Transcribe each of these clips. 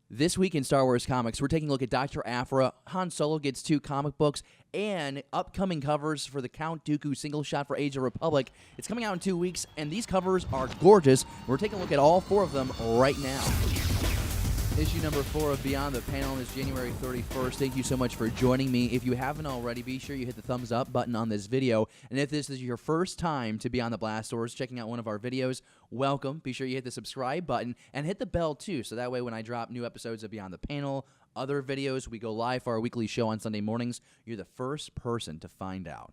This week in Star Wars Comics, we're taking a look at Dr. Aphra. Han Solo gets 2 comic books and upcoming covers for the Count Dooku single shot for Age of Republic. It's coming out in 2 weeks, and these covers are gorgeous. We're taking a look at all 4 of them right now. Issue number 4 of Beyond the Panel is January 31st. Thank you so much for joining me. If you haven't already, be sure you hit the thumbs up button on this video. And if this is your first time to be on the Blast Doors checking out one of our videos, welcome. Be sure you hit the subscribe button and hit the bell too, so that way when I drop new episodes of Beyond the Panel, other videos, we go live for our weekly show on Sunday mornings, you're the first person to find out.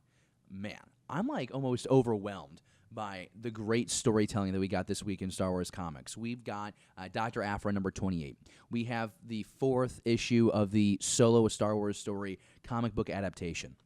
Man, I'm like almost overwhelmed by the great storytelling that we got this week in Star Wars Comics. We've got Dr. Aphra number 28. We have the 4th issue of the Solo: A Star Wars Story comic book adaptation.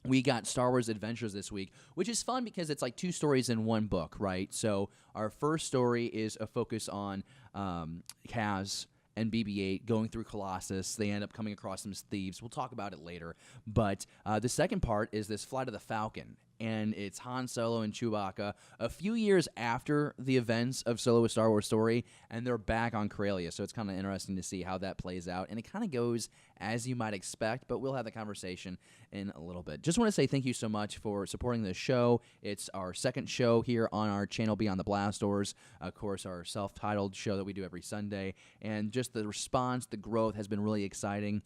We got Star Wars Adventures this week, which is fun because it's like 2 stories in one book, right? So our first story is a focus on Kaz and BB-8 going through Colossus. They end up coming across some thieves. We'll talk about it later. But the second part is this Flight of the Falcon, and it's Han Solo and Chewbacca a few years after the events of Solo: A Star Wars Story, and they're back on Corellia, so it's kind of interesting to see how that plays out, and it kind of goes as you might expect, but we'll have the conversation in a little bit. Just want to say thank you so much for supporting this show. It's our 2nd show here on our channel Beyond the Blast Doors, of course, our self-titled show that we do every Sunday, and just the response, the growth has been really exciting.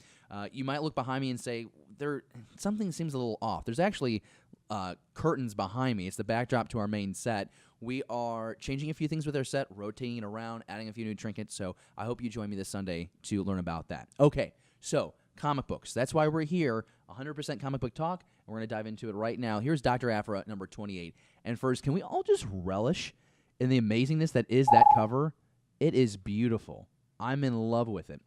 You might look behind me and say, something seems a little off. There's actually curtains behind me. It's the backdrop to our main set. We are changing a few things with our set, rotating it around, adding a few new trinkets, so I hope you join me this Sunday to learn about that. Okay, so comic books. That's why we're here, 100% comic book talk, and we're going to dive into it right now. Here's Dr. Aphra number 28. And first, can we all just relish in the amazingness that is that cover? It is beautiful. I'm in love with it.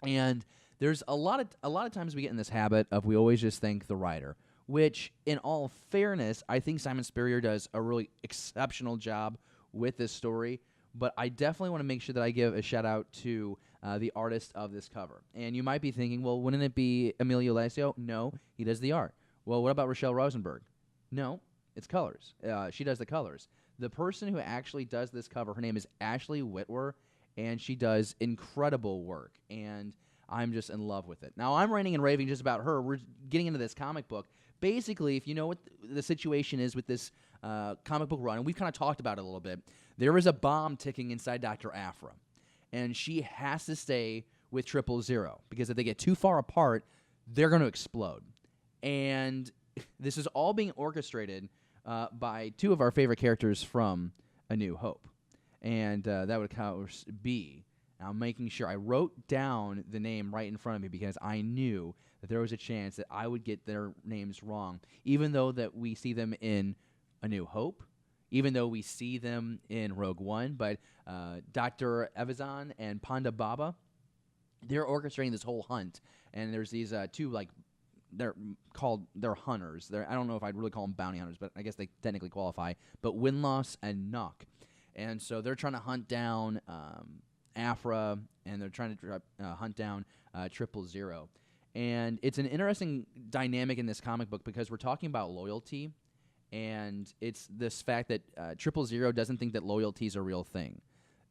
And there's a lot of times we get in this habit of we always just thank the writer, which, in all fairness, I think Simon Spurrier does a really exceptional job with this story, but I definitely want to make sure that I give a shout-out to the artist of this cover. And you might be thinking, well, wouldn't it be Emilio Lacio? No, he does the art. Well, what about Rochelle Rosenberg? No, it's colors. She does the colors. The person who actually does this cover, her name is Ashley Whitwer, and she does incredible work, and I'm just in love with it. Now, I'm ranting and raving just about her. We're getting into this comic book. Basically, if you know what the situation is with this comic book run, and we've kind of talked about it a little bit, there is a bomb ticking inside Dr. Aphra, and she has to stay with 000, because if they get too far apart, they're going to explode. And this is all being orchestrated by 2 of our favorite characters from A New Hope, and that would, of course, be... Now, I'm making sure I wrote down the name right in front of me because I knew that there was a chance that I would get their names wrong, even though that we see them in A New Hope, even though we see them in Rogue One. But Dr. Evazan and Ponda Baba, they're orchestrating this whole hunt, and there's these 2, like, they're hunters. I don't know if I'd really call them bounty hunters, but I guess they technically qualify. But Winloss and Nuck, and so they're trying to hunt down Aphra, and they're trying to hunt down 000. And it's an interesting dynamic in this comic book because we're talking about loyalty, and it's this fact that 000 doesn't think that loyalty is a real thing,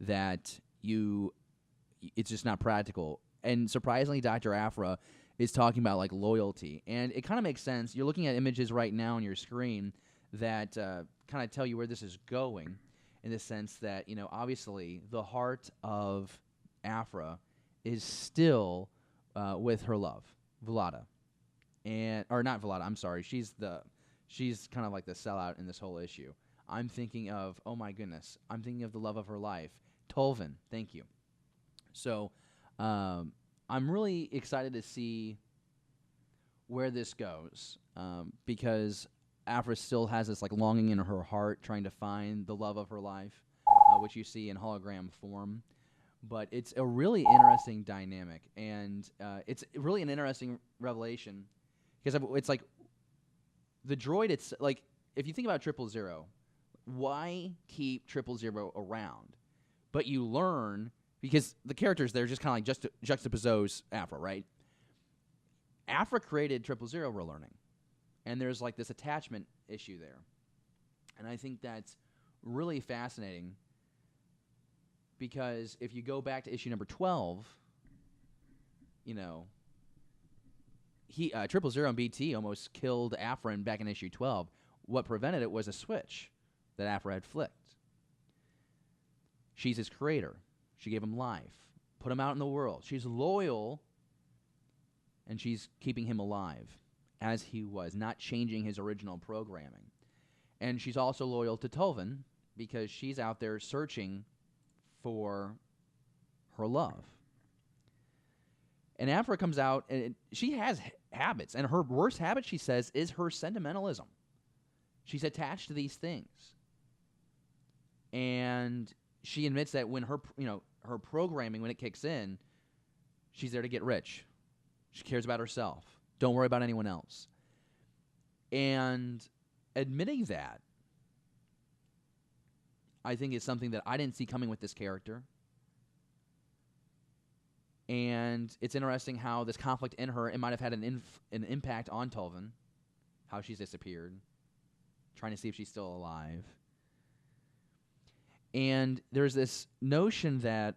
that it's just not practical. And surprisingly, Dr. Aphra is talking about like loyalty, and it kind of makes sense. You're looking at images right now on your screen that kind of tell you where this is going, in the sense that, obviously the heart of Aphra is still with her love, Velada. Or not Velada, I'm sorry. She's kind of like the sellout in this whole issue. I'm thinking of, oh my goodness, I'm thinking of the love of her life, Tolvin. Thank you. So I'm really excited to see where this goes, because Aphra still has this like longing in her heart, trying to find the love of her life, which you see in hologram form. But it's a really interesting dynamic, and it's really an interesting revelation, because it's like the droid. It's like, if you think about 000, why keep 000 around? But you learn, because the characters there just kind of like juxtapose Aphra, right? Aphra created 000, we're learning. And there's like this attachment issue there. And I think that's really fascinating, because if you go back to issue number 12, he 000 and BT almost killed Afra back in issue 12. What prevented it was a switch that Afra had flicked. She's his creator. She gave him life, put him out in the world. She's loyal, and she's keeping him alive as he was, not changing his original programming. And she's also loyal to Tulvin because she's out there searching for her love. And Afra comes out, and she has habits. And her worst habit, she says, is her sentimentalism. She's attached to these things. And she admits that when her programming, when it kicks in, she's there to get rich. She cares about herself. Don't worry about anyone else. And admitting that, I think, is something that I didn't see coming with this character. And it's interesting how this conflict in her, it might have had an impact on Tulvin, how she's disappeared, trying to see if she's still alive. And there's this notion that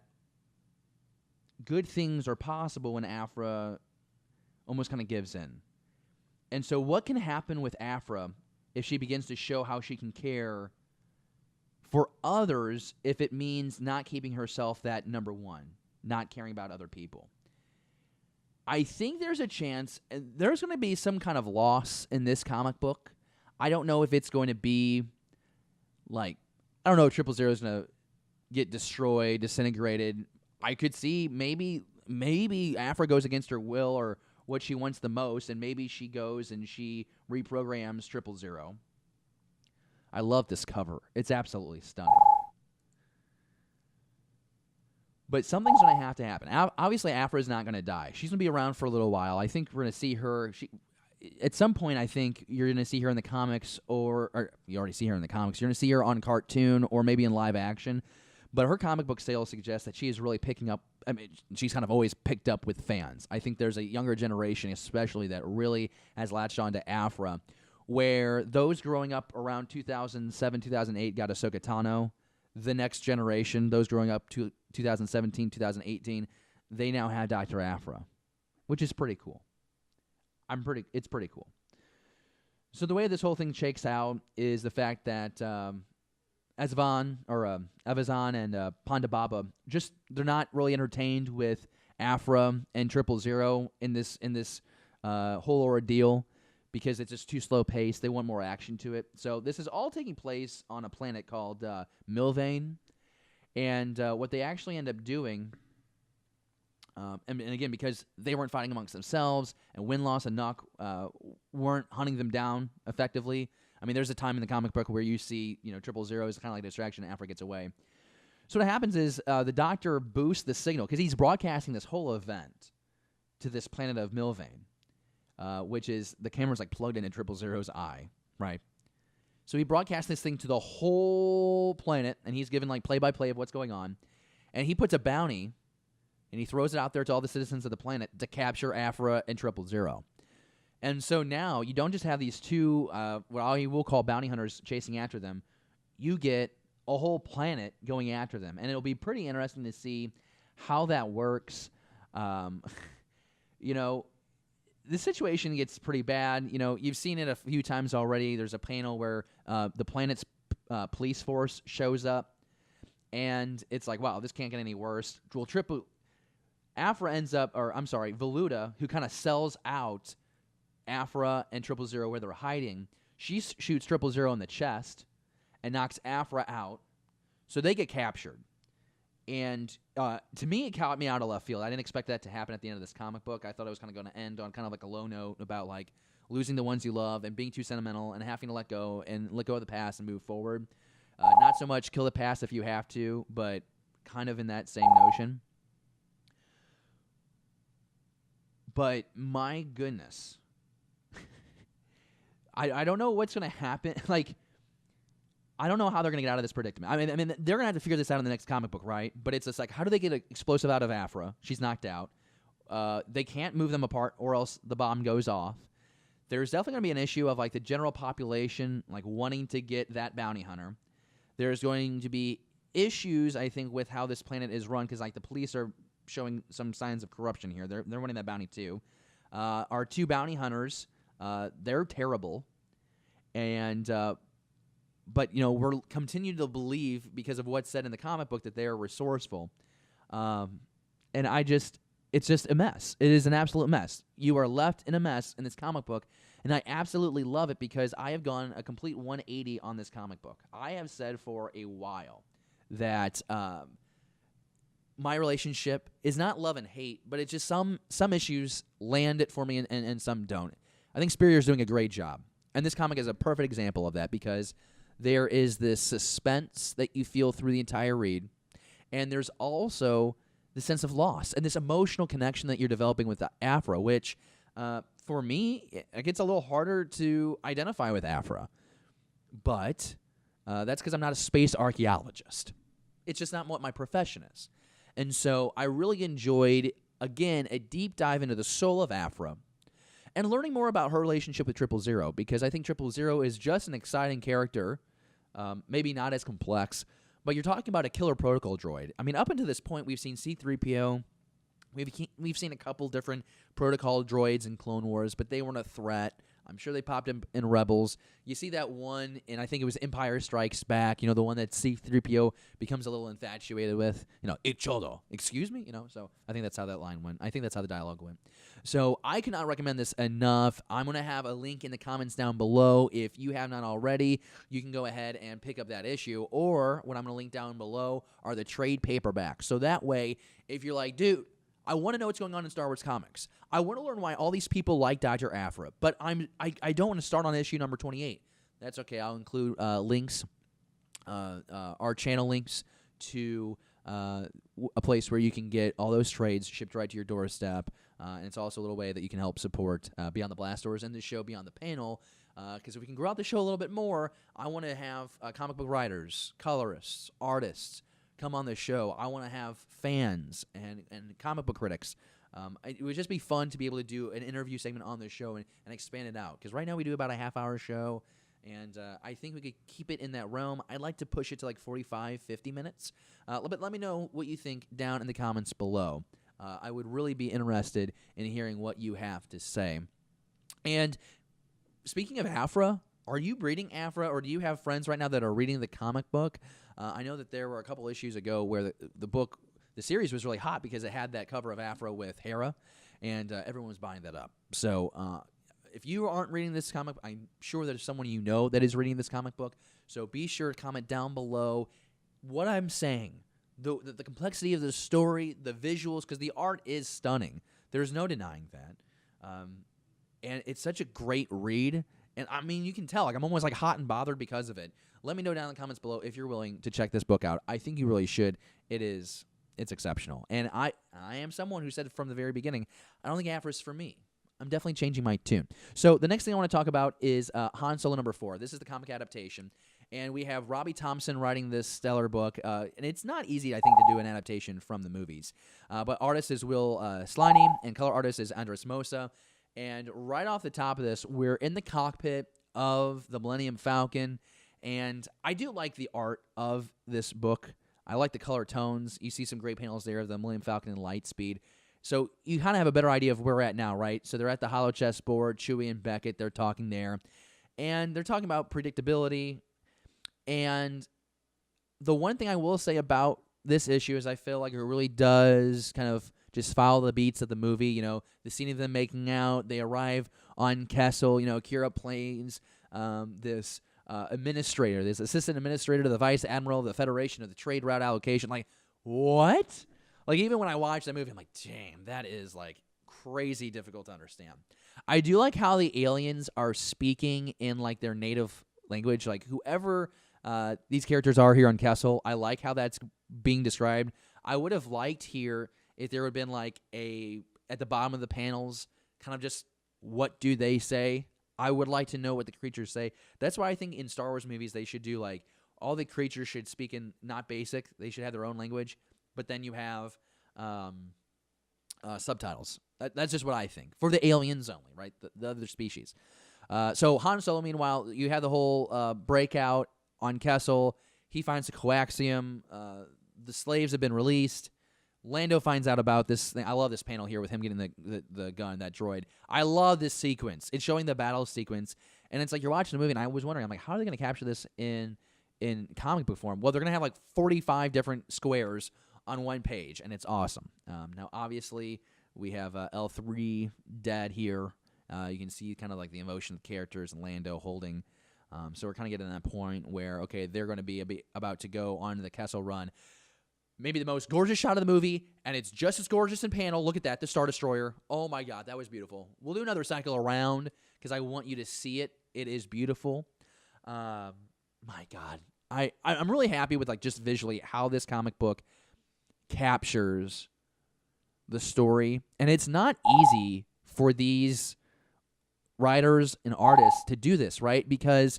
good things are possible when Afra almost kind of gives in. And so what can happen with Afra if she begins to show how she can care for others if it means not keeping herself that number one, not caring about other people? I think there's a chance there's going to be some kind of loss in this comic book. I don't know if it's going to be like, I don't know if 000 is going to get destroyed, disintegrated. I could see maybe Afra goes against her will or what she wants the most, and maybe she goes and she reprograms 000. I love this cover. It's absolutely stunning. But something's going to have to happen. Obviously, Afra is not going to die. She's going to be around for a little while. I think we're going to see her. At some point, I think you're going to see her in the comics, or you already see her in the comics. You're going to see her on cartoon or maybe in live action. But her comic book sales suggest that she is really picking up. I mean, she's kind of always picked up with fans. I think there's a younger generation, especially, that really has latched on to Afra, where those growing up around 2007, 2008 got Ahsoka Tano. The next generation, those growing up to 2017, 2018, they now have Dr. Afra, which is pretty cool. It's pretty cool. So the way this whole thing shakes out is the fact that Evazan and Ponda Baba they're not really entertained with Afra and 000 in this whole ordeal because it's just too slow paced. They want more action to it. So this is all taking place on a planet called Milvane, and what they actually end up doing. And again, because they weren't fighting amongst themselves, and Win-Loss and Nock weren't hunting them down effectively. I mean, there's a time in the comic book where you see, 000 is kind of like a distraction, and Afra gets away. So what happens is the Doctor boosts the signal, because he's broadcasting this whole event to this planet of Milvane, which is, the camera's like plugged into 000's eye, right? So he broadcasts this thing to the whole planet, and he's given like play-by-play of what's going on, and he puts a bounty, and he throws it out there to all the citizens of the planet to capture Afra and 000. And so now you don't just have these two, what I will call bounty hunters chasing after them. You get a whole planet going after them. And it'll be pretty interesting to see how that works. The situation gets pretty bad. You've seen it a few times already. There's a panel where the planet's police force shows up. And it's like, wow, this can't get any worse. Well, Afra ends up, Voluta, who kind of sells out Afra and 000 where they're hiding. She shoots 000 in the chest and knocks Afra out. So they get captured. And to me, it caught me out of left field. I didn't expect that to happen at the end of this comic book. I thought it was kind of going to end on kind of like a low note about like losing the ones you love and being too sentimental and having to let go of the past and move forward. Not so much kill the past if you have to, but kind of in that same notion. But my goodness, I don't know what's going to happen. Like, I don't know how they're going to get out of this predicament. I mean, they're going to have to figure this out in the next comic book, right? But it's just like, how do they get explosive out of Afra? She's knocked out. They can't move them apart, or else the bomb goes off. There's definitely going to be an issue of like the general population like wanting to get that bounty hunter. There's going to be issues, I think, with how this planet is run because like the police are showing some signs of corruption here. They're winning that bounty too. Our 2 bounty hunters, they're terrible, and but we're continuing to believe because of what's said in the comic book that they are resourceful, and it's just a mess. It is an absolute mess. You are left in a mess in this comic book, and I absolutely love it because I have gone a complete 180 on this comic book. I have said for a while that my relationship is not love and hate, but it's just some issues land it for me and some don't. I think Spurrier's doing a great job, and this comic is a perfect example of that because there is this suspense that you feel through the entire read, and there's also the sense of loss and this emotional connection that you're developing with Aphra, which for me, it gets a little harder to identify with Aphra. But that's because I'm not a space archaeologist. It's just not what my profession is. And so I really enjoyed, again, a deep dive into the soul of Aphra and learning more about her relationship with 000, because I think 000 is just an exciting character, maybe not as complex, but you're talking about a killer protocol droid. I mean, up until this point, we've seen C-3PO. We've seen a couple different protocol droids in Clone Wars, but they weren't a threat. I'm sure they popped in Rebels. You see that one, and I think it was Empire Strikes Back, the one that C-3PO becomes a little infatuated with. Ichodo, excuse me? So I think that's how that line went. I think that's how the dialogue went. So I cannot recommend this enough. I'm going to have a link in the comments down below. If you have not already, you can go ahead and pick up that issue. Or what I'm going to link down below are the trade paperbacks. So that way, if you're like, dude, I want to know what's going on in Star Wars comics. I want to learn why all these people like Dr. Aphra, but I don't want to start on issue number 28. That's okay. I'll include links, our channel links to a place where you can get all those trades shipped right to your doorstep. And it's also a little way that you can help support Beyond the Blast Doors and the show Beyond the Panel. Because if we can grow out the show a little bit more, I want to have comic book writers, colorists, artists come on the show. I want to have fans and comic book critics. It would just be fun to be able to do an interview segment on the show and expand it out. Because right now we do about a half-hour show, and I think we could keep it in that realm. I'd like to push it to like 45, 50 minutes. But let me know what you think down in the comments below. I would really be interested in hearing what you have to say. And speaking of Aphra, are you reading Aphra, or do you have friends right now that are reading the comic book? I know that there were a couple issues ago where the series was really hot because it had that cover of Aphra with Hera, and everyone was buying that up. So if you aren't reading this comic, I'm sure there's someone you know that is reading this comic book. So be sure to comment down below what I'm saying, the complexity of the story, the visuals, because the art is stunning. There's no denying that. And it's such a great read. And I mean, you can tell, I'm almost hot and bothered because of it. Let me know down in the comments below if you're willing to check this book out. I think you really should. It's exceptional. And I am someone who said from the very beginning, I don't think Aphra's for me. I'm definitely changing my tune. So the next thing I want to talk about is Han Solo #4. This is the comic adaptation. And we have Robbie Thompson writing this stellar book. And it's not easy, I think, to do an adaptation from the movies. But artist is Will Sliney, and color artist is Andres Mosa. And right off the top of this, we're in the cockpit of the Millennium Falcon. And I do like the art of this book. I like the color tones. You see some great panels there of the Millennium Falcon and Lightspeed. So you kind of have a better idea of where we're at now, right? So they're at the holochess board. Chewie and Beckett, they're talking there. And they're talking about predictability. And the one thing I will say about this issue is I feel like it really does kind of just follow the beats of the movie. The scene of them making out. They arrive on Kessel. Kira plays this administrator, this assistant administrator to the vice admiral of the Federation of the Trade Route Allocation. Like, what? Even when I watch that movie, I'm like, damn, that is crazy difficult to understand. I do like how the aliens are speaking in their native language. Whoever these characters are here on Kessel, I like how that's being described. I would have liked here if there would have been at the bottom of the panels, kind of just what do they say. I would like to know what the creatures say. That's why I think in Star Wars movies they should do all the creatures should speak in not basic. They should have their own language, but then you have subtitles. That's just what I think for the aliens only, right? The other species. So Han Solo, meanwhile, you have the whole breakout on Kessel. He finds the coaxium. The slaves have been released. Lando finds out about this thing. I love this panel here with him getting the gun, that droid. I love this sequence. It's showing the battle sequence, and it's like you're watching the movie, and I was wondering, I'm like, how are they going to capture this in comic book form? Well, they're going to have like 45 different squares on one page, and it's awesome. Now, obviously, we have L3 dead here. You can see kind of like the emotion of the characters and Lando holding. So we're kind of getting to that point where, okay, they're going to be about to go on the Kessel Run. Maybe the most gorgeous shot of the movie, and it's just as gorgeous in panel. Look at that, the Star Destroyer. Oh, my God, that was beautiful. We'll do another cycle around because I want you to see it. It is beautiful. My God. I'm really happy with, like, just visually how this comic book captures the story. And it's not easy for these writers and artists to do this, right? Because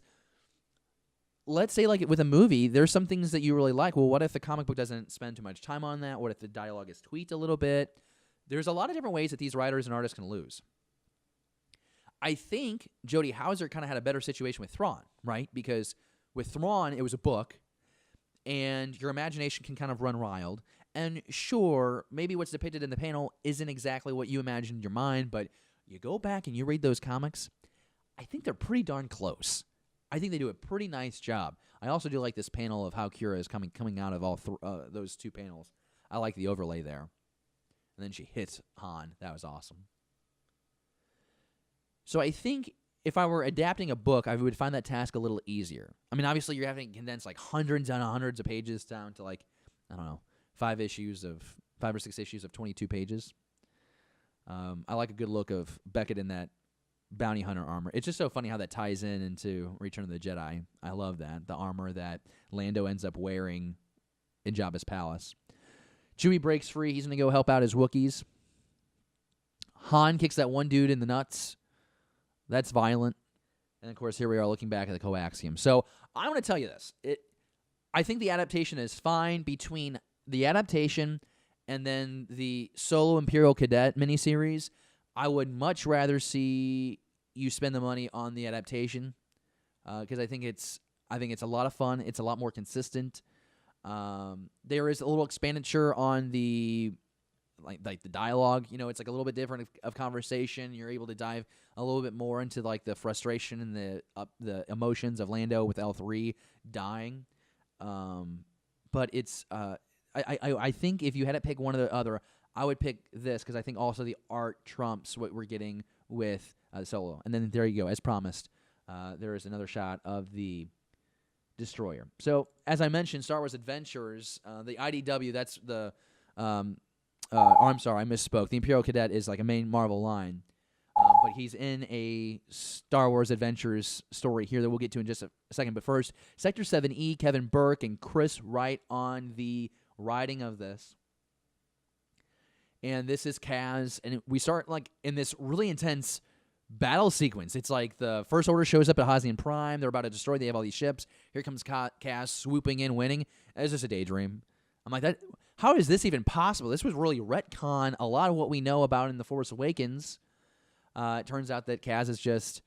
let's say, like, with a movie, there's some things that you really like. Well, what if the comic book doesn't spend too much time on that? What if the dialogue is tweaked a little bit? There's a lot of different ways that these writers and artists can lose. I think Jody Houser kind of had a better situation with Thrawn, right? Because with Thrawn, it was a book, and your imagination can kind of run wild. And sure, maybe what's depicted in the panel isn't exactly what you imagined in your mind, but you go back and you read those comics, I think they're pretty darn close. I think they do a pretty nice job. I also do like this panel of how Kira is coming out of all those two panels. I like the overlay there. And then she hits Han. That was awesome. So I think if I were adapting a book, I would find that task a little easier. I mean, obviously, you're having to condense like hundreds and hundreds of pages down to like, I don't know, 5 or 6 issues of 22 pages. I like a good look of Beckett in that bounty hunter armor. It's just so funny how that ties into Return of the Jedi. I love that. The armor that Lando ends up wearing in Jabba's palace. Chewie breaks free. He's going to go help out his Wookiees. Han kicks that one dude in the nuts. That's violent. And, of course, here we are looking back at the coaxium. So I want to tell you this. I think the adaptation is fine. Between the adaptation and then the Solo Imperial Cadet miniseries, I would much rather see you spend the money on the adaptation because I think it's a lot of fun. It's a lot more consistent. There is a little expenditure on the like the dialogue. You know, it's like a little bit different of conversation. You're able to dive a little bit more into like the frustration and the emotions of Lando with L3 dying. But it's I think if you had to pick one or the other, I would pick this because I think also the art trumps what we're getting with Solo. And then there you go. As promised, there is another shot of the Destroyer. So, as I mentioned, Star Wars Adventures, the IDW, that's the... I'm sorry, I misspoke. The Imperial Cadet is like a main Marvel line. But he's in a Star Wars Adventures story here that we'll get to in just a second. But first, Sector 7E, Kevin Burke and Chris Wright on the writing of this. And this is Kaz, and we start like in this really intense battle sequence. It's like the First Order shows up at Hazian Prime. They're about to destroy. They have all these ships. Here comes Kaz swooping in, winning. It's just a daydream. I'm like, that. How is this even possible? This was really retcon a lot of what we know about in The Force Awakens. It turns out that Kaz is just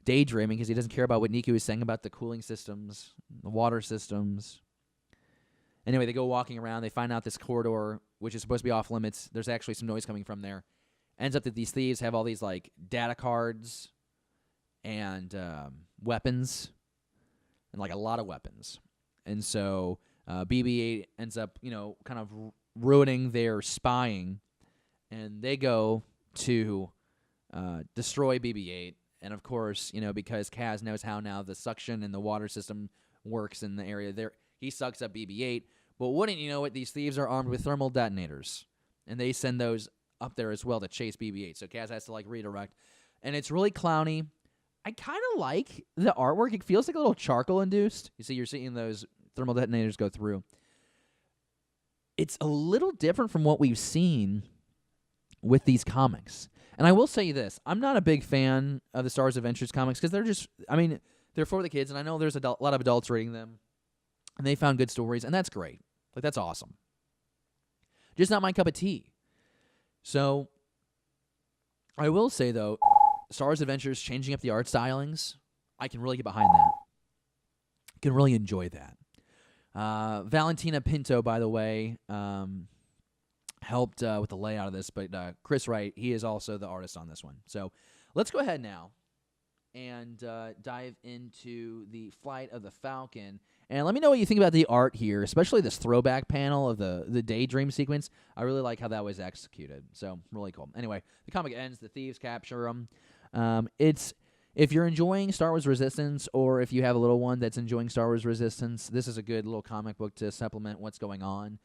daydreaming because he doesn't care about what Niku is saying about the cooling systems, the water systems. Anyway, they go walking around. They find out this corridor, which is supposed to be off limits. There's actually some noise coming from there. Ends up that these thieves have all these like data cards and weapons, and like a lot of weapons. And so BB-8 ends up, kind of ruining their spying, and they go to destroy BB-8. And of course, because Kaz knows how now the suction and the water system works in the area there. He sucks up BB-8, but wouldn't you know it, these thieves are armed with thermal detonators, and they send those up there as well to chase BB-8, so Kaz has to, redirect, and it's really clowny. I kind of like the artwork. It feels like a little charcoal-induced. You see, you're seeing those thermal detonators go through. It's a little different from what we've seen with these comics, and I will say this. I'm not a big fan of the Star Wars Adventures comics because they're for the kids, and I know there's a lot of adults reading them. And they found good stories, and that's great. That's awesome. Just not my cup of tea. So, I will say, though, Star Wars Adventures changing up the art stylings, I can really get behind that. I can really enjoy that. Valentina Pinto, by the way, helped with the layout of this, but Chris Wright, he is also the artist on this one. So let's go ahead now and dive into the Flight of the Falcon. And let me know what you think about the art here, especially this throwback panel of the daydream sequence. I really like how that was executed. So really cool. Anyway, the comic ends. The thieves capture them. If you're enjoying Star Wars Resistance, or if you have a little one that's enjoying Star Wars Resistance, this is a good little comic book to supplement what's going on.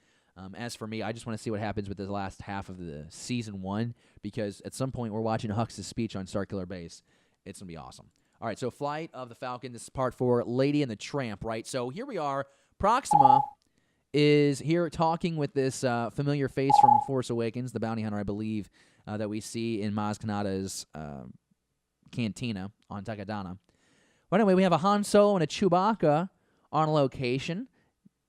As for me, I just want to see what happens with the last half of the Season 1, because at some point we're watching Hux' speech on Starkiller Base. It's going to be awesome. All right, so Flight of the Falcon, this is part 4, Lady and the Tramp, right? So here we are. Proxima is here talking with this familiar face from Force Awakens, the bounty hunter, I believe, that we see in Maz Kanata's cantina on Takodana. But anyway, we have a Han Solo and a Chewbacca on location.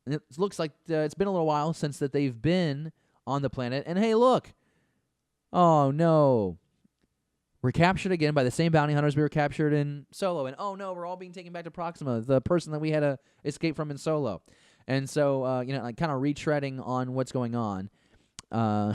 And it looks like it's been a little while since that they've been on the planet. And hey, look. Oh, no. We're captured again by the same bounty hunters we were captured in Solo. And oh, no, we're all being taken back to Proxima, the person that we had to escape from in Solo. And so, like kind of retreading on what's going on. Well,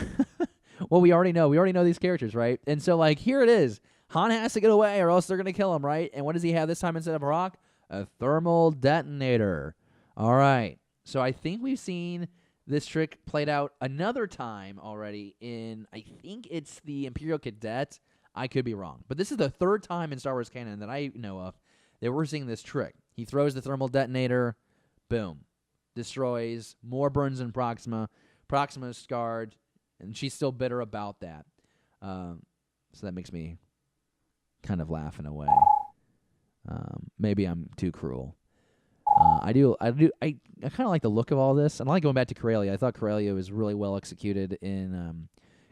we already know these characters, right? And so, like, here it is. Han has to get away or else they're going to kill him, right? And what does he have this time instead of a rock? A thermal detonator. All right. So I think we've seen this trick played out another time already in, I think it's the Imperial Cadet. I could be wrong. But this is the third time in Star Wars canon that I know of that we're seeing this trick. He throws the thermal detonator. Boom. Destroys. More burns in Proxima. Proxima's scarred. And she's still bitter about that. So that makes me kind of laugh in a way. Maybe I'm too cruel. I kind of like the look of all this, and I like going back to Corellia. I thought Corellia was really well executed in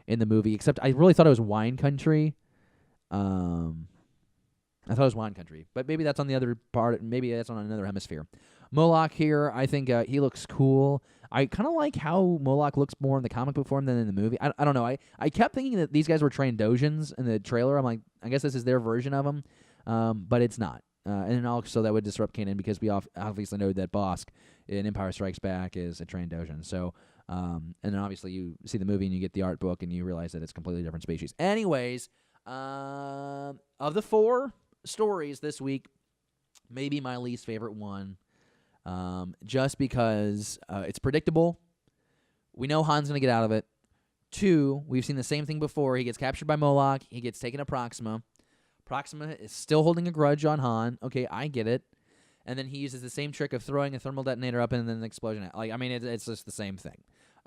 the movie, except I really thought it was Wine Country. I thought it was Wine Country, but maybe that's on the other part. Maybe that's on another hemisphere. Moloch here, I think he looks cool. I kind of like how Moloch looks more in the comic book form than in the movie. I don't know. I kept thinking that these guys were Trandoshan's in the trailer. I'm like, I guess this is their version of them, but it's not. And then also that would disrupt canon because we obviously know that Bosk in Empire Strikes Back is a Trandoshan. So, and then obviously you see the movie and you get the art book and you realize that it's a completely different species. Anyways, of the 4 stories this week, maybe my least favorite one. Just because it's predictable. We know Han's going to get out of it. 2, we've seen the same thing before. He gets captured by Moloch. He gets taken to Proxima. Proxima is still holding a grudge on Han. Okay, I get it. And then he uses the same trick of throwing a thermal detonator up and then an explosion. It's just the same thing.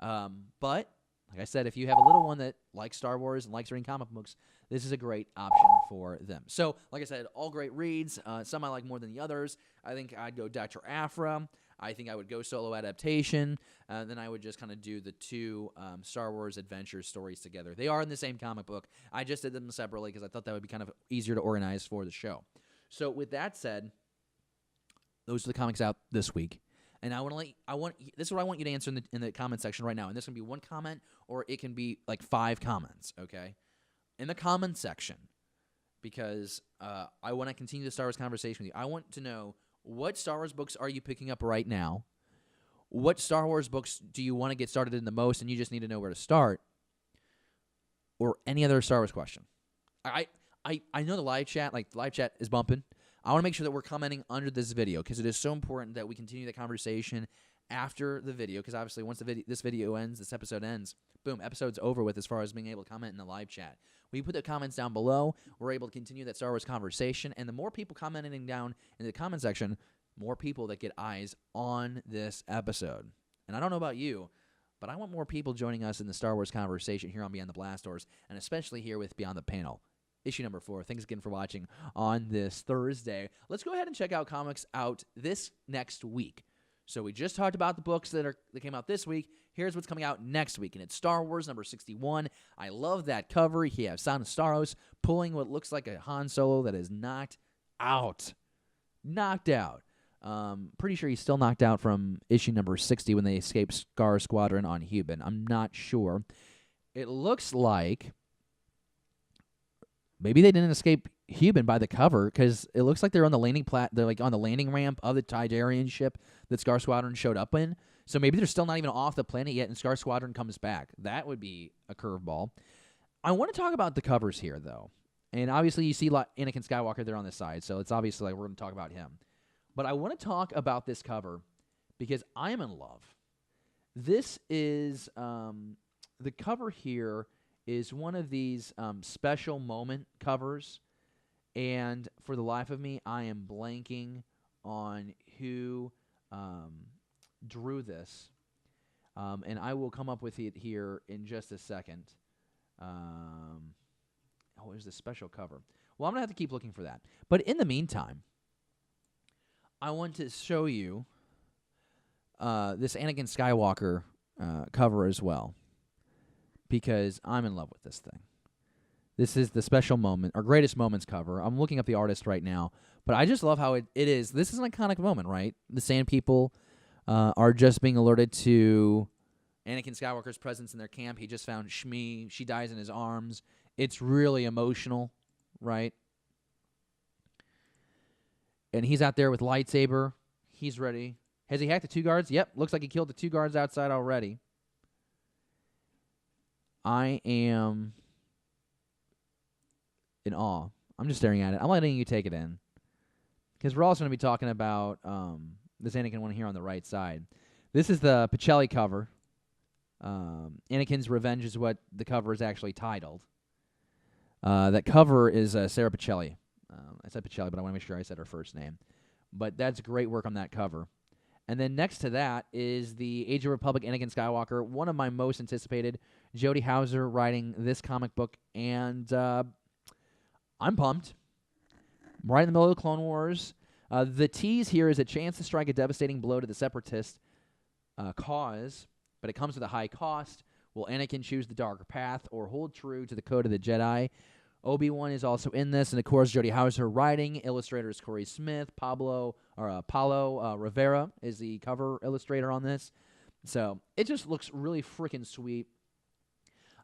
But, like I said, if you have a little one that likes Star Wars and likes reading comic books, this is a great option for them. So, like I said, all great reads. Some I like more than the others. I think I'd go Dr. Aphra. I think I would go solo adaptation. Then I would just kind of do the 2 Star Wars adventure stories together. They are in the same comic book. I just did them separately because I thought that would be kind of easier to organize for the show. So, with that said, those are the comics out this week. And this is what I want you to answer in the comment section right now. And this can be 1 comment or it can be like 5 comments, okay? In the comment section, because I want to continue the Star Wars conversation with you. I want to know, what Star Wars books are you picking up right now? What Star Wars books do you want to get started in the most and you just need to know where to start? Or any other Star Wars question. I know the live chat is bumping. I want to make sure that we're commenting under this video because it is so important that we continue the conversation after the video, because obviously once this video ends, this episode ends, boom, episode's over with as far as being able to comment in the live chat. When you put the comments down below, we're able to continue that Star Wars conversation, and the more people commenting down in the comment section, more people that get eyes on this episode. And I don't know about you, but I want more people joining us in the Star Wars conversation here on Beyond the Blast Doors, and especially here with Beyond the Panel. Issue number 4. Thanks again for watching on this Thursday. Let's go ahead and check out comics out this next week. So we just talked about the books that came out this week. Here's what's coming out next week, and it's Star Wars number 61. I love that cover. You have Son of Staros pulling what looks like a Han Solo that is knocked out. Pretty sure he's still knocked out from issue number 60 when they escape Scar Squadron on Hubin. I'm not sure. It looks like maybe they didn't escape human by the cover because it looks like they're on the they're like on the landing ramp of the Tydarian ship that Scar Squadron showed up in. So maybe they're still not even off the planet yet, and Scar Squadron comes back. That would be a curveball. I want to talk about the covers here, though. And obviously, you see Anakin Skywalker there on the side, so it's obviously like we're going to talk about him. But I want to talk about this cover because I am in love. This is the cover here is one of these special moment covers, and for the life of me, I am blanking on who drew this, and I will come up with it here in just a second. There's this special cover. Well, I'm going to have to keep looking for that. But in the meantime, I want to show you this Anakin Skywalker cover as well, because I'm in love with this thing. This is the special moment, or greatest moments cover. I'm looking up the artist right now, but I just love how it is. This is an iconic moment, right? The Sand People are just being alerted to Anakin Skywalker's presence in their camp. He just found Shmi. She dies in his arms. It's really emotional, right? And he's out there with lightsaber. He's ready. Has he hacked the 2 guards? Yep, looks like he killed the 2 guards outside already. I am in awe. I'm just staring at it. I'm letting you take it in, because we're also going to be talking about this Anakin one here on the right side. This is the Pacelli cover. Anakin's Revenge is what the cover is actually titled. That cover is Sarah Pacelli. I said Pacelli, but I want to make sure I said her first name. But that's great work on that cover. And then next to that is the Age of Republic Anakin Skywalker, one of my most anticipated. Jody Houser writing this comic book, and I'm pumped. I'm right in the middle of the Clone Wars. The tease here is a chance to strike a devastating blow to the Separatist cause, but it comes with a high cost. Will Anakin choose the darker path or hold true to the code of the Jedi? Obi-Wan is also in this, and of course, Jody Houser writing. Illustrators Corey Smith, Paulo Rivera is the cover illustrator on this. So it just looks really freaking sweet.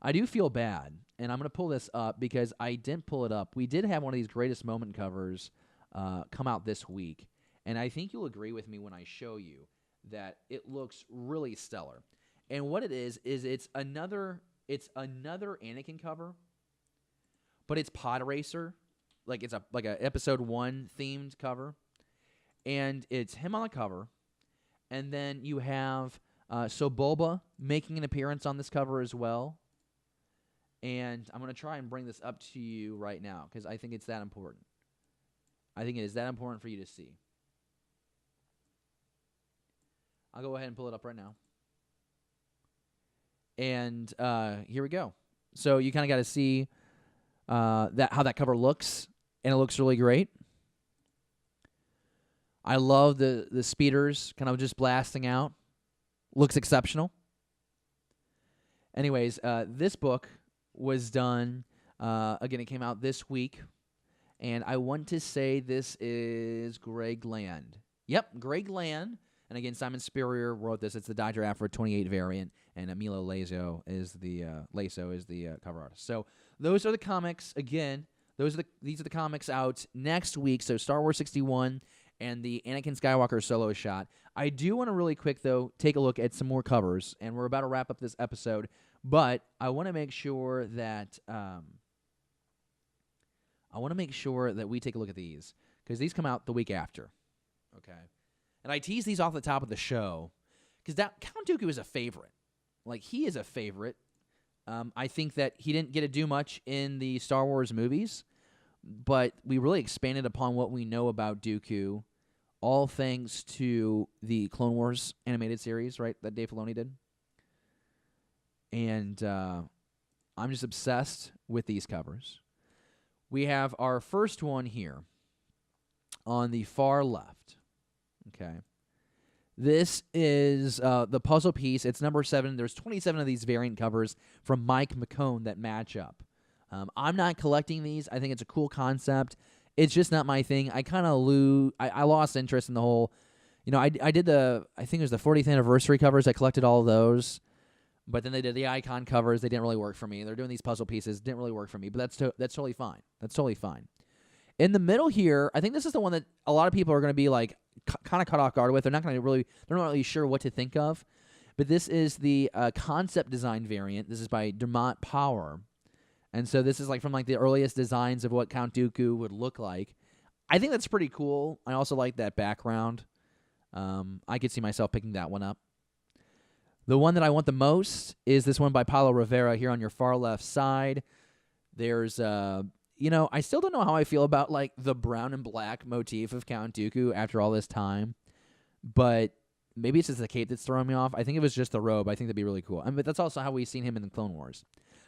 I do feel bad, and I'm going to pull this up because I didn't pull it up. We did have one of these greatest moment covers come out this week, and I think you'll agree with me when I show you that it looks really stellar. And what it is it's another Anakin cover, but it's Pod Racer, like it's a episode 1 themed cover, and it's him on the cover, and then you have Boba making an appearance on this cover as well. And I'm going to try and bring this up to you right now because I think it's that important. I think it is that important for you to see. I'll go ahead and pull it up right now. And here we go. So you kind of got to see how that cover looks, and it looks really great. I love the speeders kind of just blasting out. Looks exceptional. Anyways, this book was done, again, it came out this week, and I want to say this is Greg Land. Yep, Greg Land. And again, Simon Spurrier wrote this. It's the Dodger Afro 28 variant, and Emilio Lazo is the cover artist. So those are the comics. Again, these are the comics out next week. So Star Wars 61 and the Anakin Skywalker solo shot. I do want to really quick, though, take a look at some more covers, and we're about to wrap up this episode. But I want to make sure that we take a look at these because these come out the week after. Okay. And I tease these off the top of the show because Count Dooku is a favorite. Like, he is a favorite. I think that he didn't get to do much in the Star Wars movies, but we really expanded upon what we know about Dooku, all thanks to the Clone Wars animated series, right, that Dave Filoni did. And I'm just obsessed with these covers. We have our first one here on the far left. Okay. This is the puzzle piece. It's number 7. There's 27 of these variant covers from Mike McKone that match up. I'm not collecting these. I think it's a cool concept. It's just not my thing. I kind of I lost interest in the whole, I did I think it was the 40th anniversary covers. I collected all of those. But then they did the icon covers. They didn't really work for me. They're doing these puzzle pieces. Didn't really work for me. But that's totally fine. That's totally fine. In the middle here, I think this is the one that a lot of people are going to be like kind of caught off guard with. They're not really sure what to think of. But this is the concept design variant. This is by Dermot Power. And so this is like from like the earliest designs of what Count Dooku would look like. I think that's pretty cool. I also like that background. I could see myself picking that one up. The one that I want the most is this one by Paulo Rivera here on your far left side. There's, I still don't know how I feel about like the brown and black motif of Count Dooku after all this time. But maybe it's just the cape that's throwing me off. I think it was just the robe. I think that'd be really cool. But that's also how we've seen him in the Clone Wars.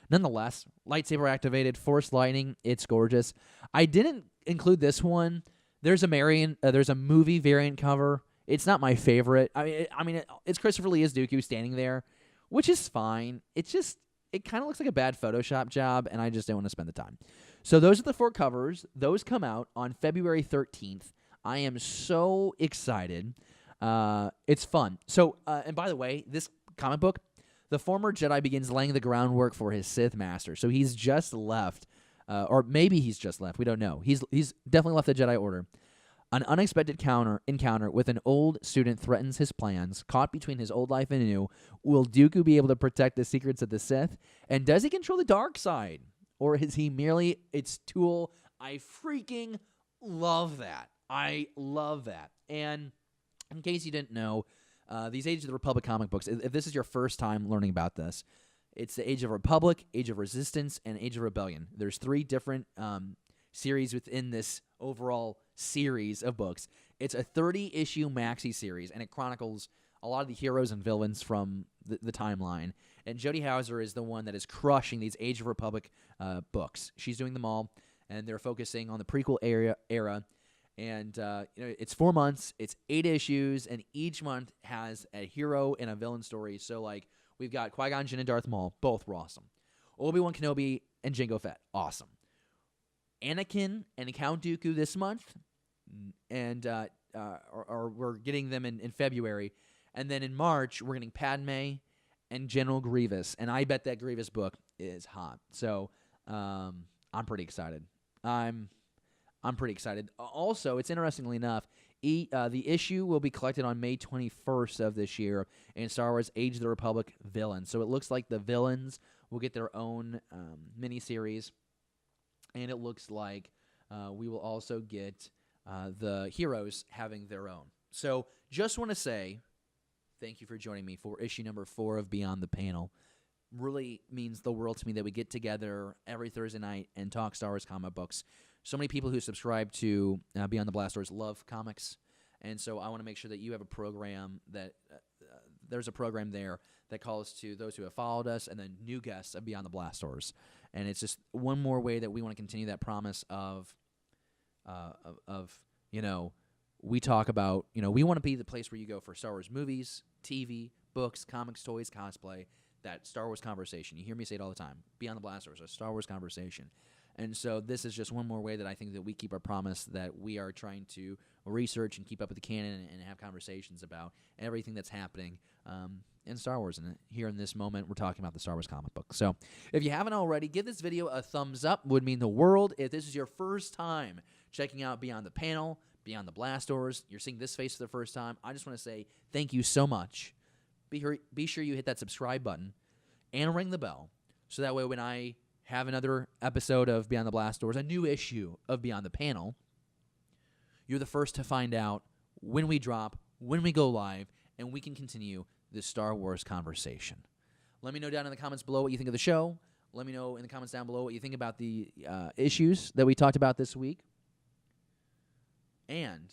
Nonetheless, lightsaber activated, Force lightning. It's gorgeous. I didn't include this one. There's a movie variant cover. It's not my favorite. It's Christopher Lee as Dooku standing there, which is fine. It kind of looks like a bad Photoshop job, and I just don't want to spend the time. So those are the 4 covers. Those come out on February 13th. I am so excited. It's fun. So, and by the way, this comic book, the former Jedi begins laying the groundwork for his Sith master. So he's just left, or maybe he's just left. We don't know. He's definitely left the Jedi Order. An unexpected encounter with an old student threatens his plans. Caught between his old life and new, will Dooku be able to protect the secrets of the Sith? And does he control the dark side? Or is he merely its tool? I freaking love that. I love that. And in case you didn't know, these Age of the Republic comic books, if this is your first time learning about this, it's the Age of Republic, Age of Resistance, and Age of Rebellion. There's 3 different series within this overall series of books. It's a 30-issue maxi series, and it chronicles a lot of the heroes and villains from the timeline. And Jody Houser is the one that is crushing these Age of Republic books. She's doing them all, and they're focusing on the prequel era. And it's 4 months, it's 8 issues, and each month has a hero and a villain story. So, like, we've got Qui-Gon Jinn and Darth Maul, both were awesome. Obi-Wan Kenobi and Jango Fett, awesome. Anakin and Count Dooku this month, and we're getting them in February. And then in March, we're getting Padme and General Grievous. And I bet that Grievous book is hot. So I'm pretty excited. I'm pretty excited. Also, it's interestingly enough, the issue will be collected on May 21st of this year in Star Wars Age of the Republic Villains. So it looks like the villains will get their own miniseries. And it looks like we will also get the heroes having their own. So just want to say thank you for joining me for issue number 4 of Beyond the Panel. Really means the world to me that we get together every Thursday night and talk Star Wars comic books. So many people who subscribe to Beyond the Blast Doors love comics. And so I want to make sure that you have a program that there's a program there that calls to those who have followed us and then new guests of Beyond the Blast Doors. And it's just one more way that we want to continue that promise of we talk about, we want to be the place where you go for Star Wars movies, TV, books, comics, toys, cosplay, that Star Wars conversation. You hear me say it all the time. Beyond the Blast Doors, a Star Wars conversation. And so this is just one more way that I think that we keep our promise that we are trying to research and keep up with the canon and have conversations about everything that's happening in Star Wars. And here in this moment, we're talking about the Star Wars comic book. So if you haven't already, give this video a thumbs up. Would mean the world. If this is your first time checking out Beyond the Panel, Beyond the Blast Doors, you're seeing this face for the first time, I just want to say thank you so much. Be sure you hit that subscribe button and ring the bell so that way when I have another episode of Beyond the Blast Doors, a new issue of Beyond the Panel, you're the first to find out when we drop, when we go live, and we can continue this Star Wars conversation. Let me know down in the comments below what you think of the show. Let me know in the comments down below what you think about the issues that we talked about this week. And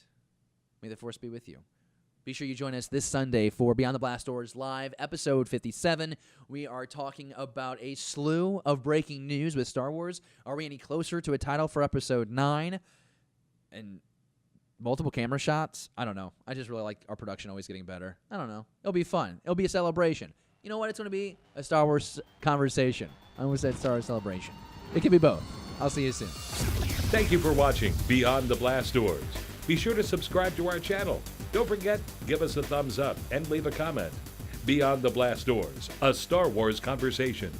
may the Force be with you. Be sure you join us this Sunday for Beyond the Blast Doors Live, episode 57. We are talking about a slew of breaking news with Star Wars. Are we any closer to a title for episode 9? And multiple camera shots? I don't know. I just really like our production always getting better. I don't know. It'll be fun. It'll be a celebration. You know what it's going to be? A Star Wars conversation. I almost said Star Wars celebration. It can be both. I'll see you soon. Thank you for watching Beyond the Blast Doors. Be sure to subscribe to our channel. Don't forget, give us a thumbs up and leave a comment. Beyond the Blast Doors, a Star Wars conversation.